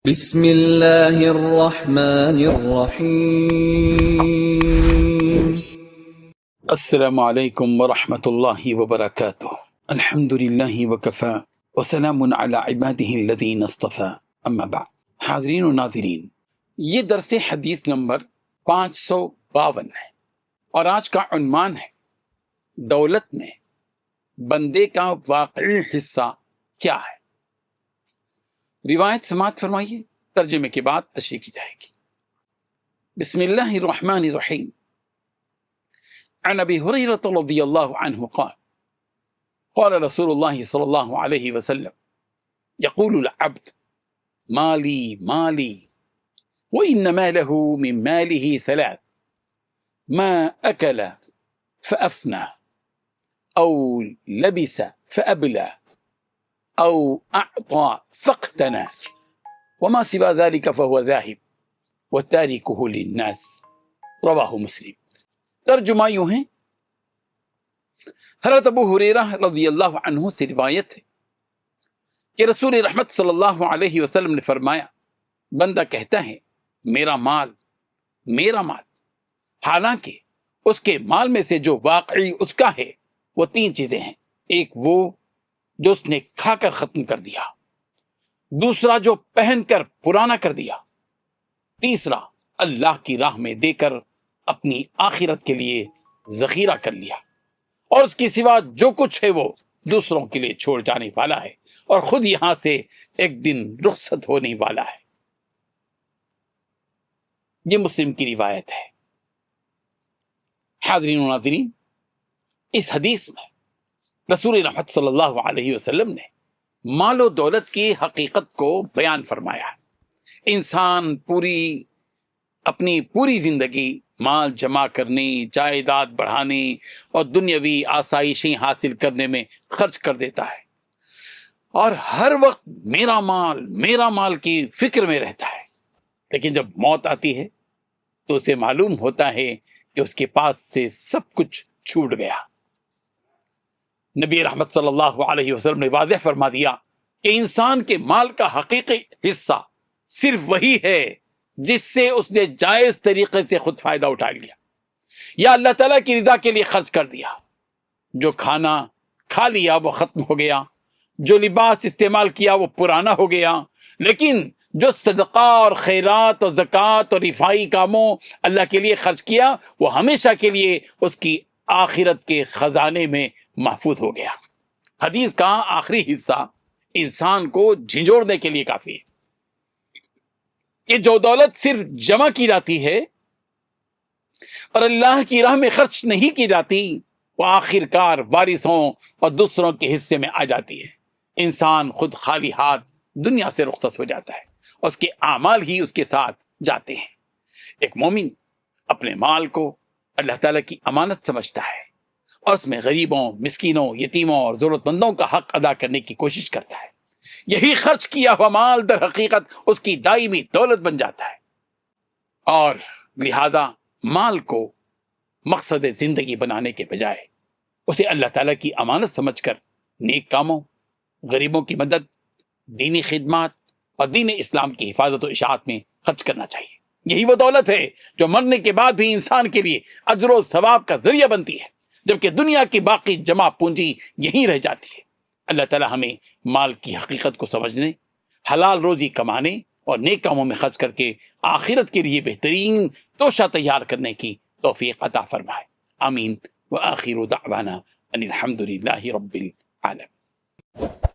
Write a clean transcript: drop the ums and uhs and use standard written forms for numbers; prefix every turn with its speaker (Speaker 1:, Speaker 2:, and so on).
Speaker 1: بسم اللہ الرحمن الرحیم۔
Speaker 2: السلام علیکم ورحمۃ اللہ وبرکاتہ۔ الحمد للہ وکفی وسلام علی عبادہ الذین اصطفی، اما بعد۔ حاضرین و ناظرین، یہ درس حدیث نمبر 552 ہے اور آج کا عنوان ہے دولت میں بندے کا واقعی حصہ کیا ہے۔ روایت سماعت فرمائیے، ترجمے کے بعد تشریح کی جائے گی۔ بسم اللہ الرحمن الرحیم۔ عن ابی ہریرۃ رضی اللہ عنہ قال قال رسول اللہ صلی اللہ علیہ وسلم یقول العبد مالی مالی وإن ماله من ماله ثلاث ما أكل فأفنى أو لبس فأبلى أو أعطى فاقتنى وما سوى ذلك فهو ذاهب وتاركه للناس، رواہ مسلم۔ ترجمہ یوں ہے، حضرت ابو ہریرہ رضی اللہ عنہ سے روایت ہے کہ رسول رحمت صلی اللہ علیہ وسلم نے فرمایا، بندہ کہتا ہے میرا مال میرا مال، حالانکہ اس کے مال میں سے جو واقعی اس کا ہے وہ تین چیزیں ہیں۔ ایک وہ جو اس نے کھا کر ختم کر دیا، دوسرا جو پہن کر پرانا کر دیا، تیسرا اللہ کی راہ میں دے کر اپنی آخرت کے لیے ذخیرہ کر لیا، اور اس کے سوا جو کچھ ہے وہ دوسروں کے لیے چھوڑ جانے والا ہے اور خود یہاں سے ایک دن رخصت ہونے والا ہے۔ یہ مسلم کی روایت ہے۔ حاضرین و ناظرین، اس حدیث میں رسول رحمت صلی اللہ علیہ وسلم نے مال و دولت کی حقیقت کو بیان فرمایا ہے۔ انسان اپنی پوری زندگی مال جمع کرنے، جائیداد بڑھانے اور دنیاوی آسائشیں حاصل کرنے میں خرچ کر دیتا ہے، اور ہر وقت میرا مال کی فکر میں رہتا ہے، لیکن جب موت آتی ہے تو اسے معلوم ہوتا ہے کہ اس کے پاس سے سب کچھ چھوٹ گیا۔ نبی رحمت صلی اللہ علیہ وسلم نے واضح فرما دیا کہ انسان کے مال کا حقیقی حصہ صرف وہی ہے جس سے اس نے جائز طریقے سے خود فائدہ اٹھا لیا یا اللہ تعالیٰ کی رضا کے لیے خرچ کر دیا۔ جو کھانا کھا لیا وہ ختم ہو گیا، جو لباس استعمال کیا وہ پرانا ہو گیا، لیکن جو صدقہ اور خیرات اور زکوٰۃ اور رفائی کاموں اللہ کے لیے خرچ کیا وہ ہمیشہ کے لیے اس کی آخرت کے خزانے میں محفوظ ہو گیا۔ حدیث کا آخری حصہ انسان کو جھنجھوڑنے کے لیے کافی ہے کہ جو دولت صرف جمع کی جاتی ہے اور اللہ کی راہ میں خرچ نہیں کی جاتی وہ آخر کار وارثوں اور دوسروں کے حصے میں آ جاتی ہے۔ انسان خود خالی ہاتھ دنیا سے رخصت ہو جاتا ہے، اس کے اعمال ہی اس کے ساتھ جاتے ہیں۔ ایک مومن اپنے مال کو اللہ تعالیٰ کی امانت سمجھتا ہے اور اس میں غریبوں، مسکینوں، یتیموں اور ضرورت مندوں کا حق ادا کرنے کی کوشش کرتا ہے۔ یہی خرچ کیا ہوا مال در حقیقت اس کی دائمی دولت بن جاتا ہے، اور لہذا مال کو مقصد زندگی بنانے کے بجائے اسے اللہ تعالیٰ کی امانت سمجھ کر نیک کاموں، غریبوں کی مدد، دینی خدمات اور دین اسلام کی حفاظت و اشاعت میں خرچ کرنا چاہیے۔ یہی وہ دولت ہے جو مرنے کے بعد بھی انسان کے لیے اجر و ثواب کا ذریعہ بنتی ہے، جبکہ دنیا کی باقی جمع پونجی یہیں رہ جاتی ہے۔ اللہ تعالیٰ ہمیں مال کی حقیقت کو سمجھنے، حلال روزی کمانے اور نیک کاموں میں خرچ کر کے آخرت کے لیے بہترین توشہ تیار کرنے کی توفیق عطا فرمائے۔ آمین۔ وآخر دعوانا ان الحمد للہ رب العالمین۔